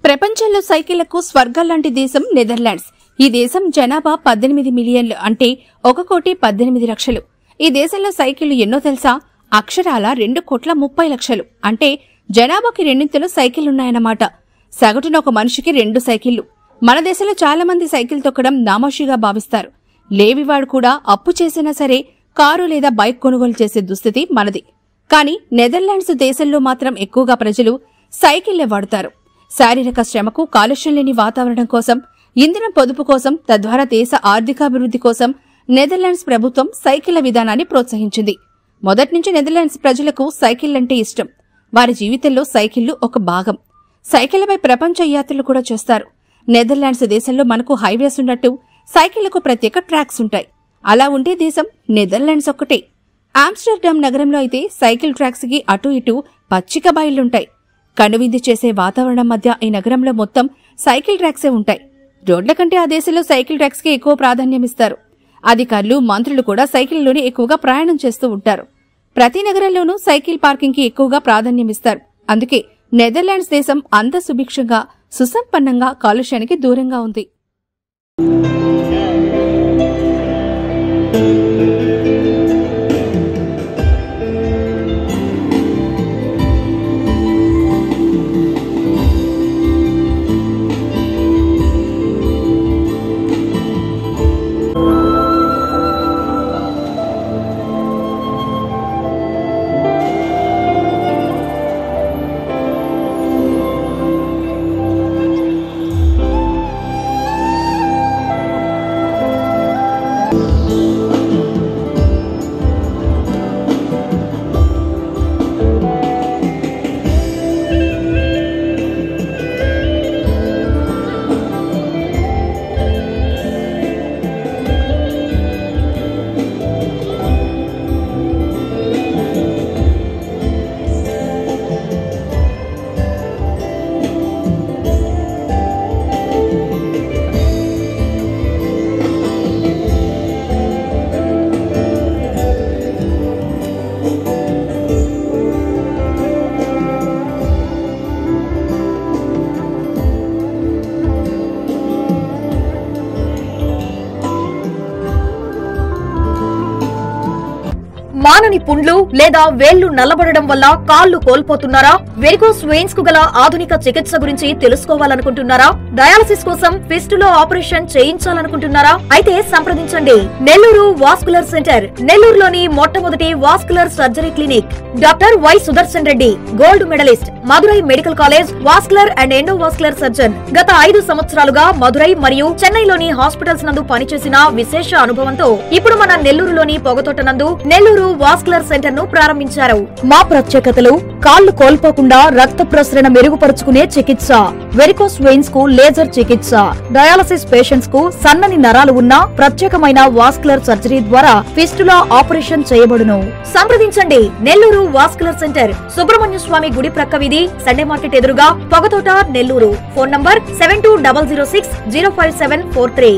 ప్రపంచంలో సైకిళ్లకు స్వర్గాల్లాంటి దేశం నెదర్లాండ్స్. ఈ దేశం జనాభా 18 మిలియన్లు, అంటే 1,18,00,000. ఈ దేశంలో సైకిళ్లు ఎన్నో తెలుసా? అక్షరాల 2,30,00,000. అంటే జనాభాకి రెండింతలు సైకిళ్లున్నాయన్నమాట. సగటున ఒక మనిషికి 2 సైకిళ్లు. మన దేశంలో చాలా మంది సైకిల్ తొక్కడం నామోషిగా భావిస్తారు. లేవివాడు కూడా అప్పు చేసినా సరే కారు లేదా బైక్ కొనుగోలు చేసే దుస్థితి మనది. కానీ నెదర్లాండ్స్ దేశంలో మాత్రం ఎక్కువగా ప్రజలు సైకిళ్లే వాడుతారు. శారీరక శ్రమకు, కాలుష్యం లేని వాతావరణం కోసం, ఇంధనం పొదుపు కోసం, తద్వారా దేశ ఆర్థికాభివృద్ధి కోసం నెదర్లాండ్స్ ప్రభుత్వం సైకిళ్ల విధానాన్ని ప్రోత్సహించింది. మొదట్నుంచి నెదర్లాండ్స్ ప్రజలకు సైకిళ్లంటే ఇష్టం. వారి జీవితంలో సైకిళ్లు ఒక భాగం. సైకిళ్లపై ప్రపంచ యాత్రలు కూడా చేస్తారు. నెదర్లాండ్స్ దేశంలో మనకు హైవేస్ ఉన్నట్టు సైకిళ్లకు ప్రత్యేక ట్రాక్స్ ఉంటాయి. అలా ఉండే దేశం నెదర్లాండ్స్ ఒక్కటే. ఆమ్స్టర్డామ్ నగరంలో అయితే సైకిల్ ట్రాక్స్ కి అటూ ఇటూ పచ్చిక బయళ్లుంటాయి. కనువిందు చేసే వాతావరణం మధ్య ఈ నగరంలో మొత్తం సైకిల్ ట్రాక్సే ఉంటాయి. రోడ్ల కంటే ఆ దేశంలో సైకిల్ ట్రాక్స్ కి ఎక్కువ ప్రాధాన్యమిస్తారు. అధికారులు, మంత్రులు కూడా సైకిల్లోనే ఎక్కువగా ప్రయాణం చేస్తూ ఉంటారు. ప్రతి నగరంలోనూ సైకిల్ పార్కింగ్ కి ఎక్కువగా ప్రాధాన్యమిస్తారు. అందుకే నెదర్లాండ్స్ దేశం అంత సుభిక్షంగా, సుసంపన్నంగా, కాలుష్యానికి దూరంగా ఉంది. మానని పుండ్లు లేదా వేళ్లు నల్లబడడం వల్ల కాళ్లు కోల్పోతున్నారా? వెరికోస్ వెయిన్స్ కు గల ఆధునిక చికిత్స గురించి తెలుసుకోవాలనుకుంటున్నారా? డయాలసిస్ కోసం ఫిస్టులా ఆపరేషన్ చేయించాలనుకుంటున్నారా? అయితే సంప్రదించండి నెల్లూరు వాస్కులర్ సెంటర్. నెల్లూరులోని మొట్టమొదటి vascular surgery clinic. Doctor Y Sudarshan Reddy, gold medallist, Madurai medical college vascular and endovascular surgeon. గత 5 సంవత్సరాలుగా మదురై మరియు చెన్నైలోని హాస్పిటల్స్ నందు పనిచేసిన విశేష అనుభవంతో ఇప్పుడు మన నెల్లూరులోని పొగతోట నందు నెల్లూరు వాస్కులర్ సెంటర్ ను ప్రారంభించారు. మా ప్రత్యేకతలు: కాళ్లు కోల్పోకుండా రక్త ప్రసరణ మెరుగుపరుచుకునే చికిత్స, వెరికోస్ వెయిన్స్ కు లేజర్ చికిత్స, డయాలసిస్ పేషెంట్స్ కు సన్నని నరాలు ఉన్న ప్రత్యేకమైన వాస్కులర్ సర్జరీ ద్వారా ఫిస్టులా ఆపరేషన్ చేయబడును. సంప్రదించండి నెల్లూరు వాస్కులర్ సెంటర్, సుబ్రహ్మణ్య స్వామి గుడి ప్రక్క వీధి, సండే మార్కెట్ ఎదురుగా, పొగతోట, నెల్లూరు. Phone number 7200605743.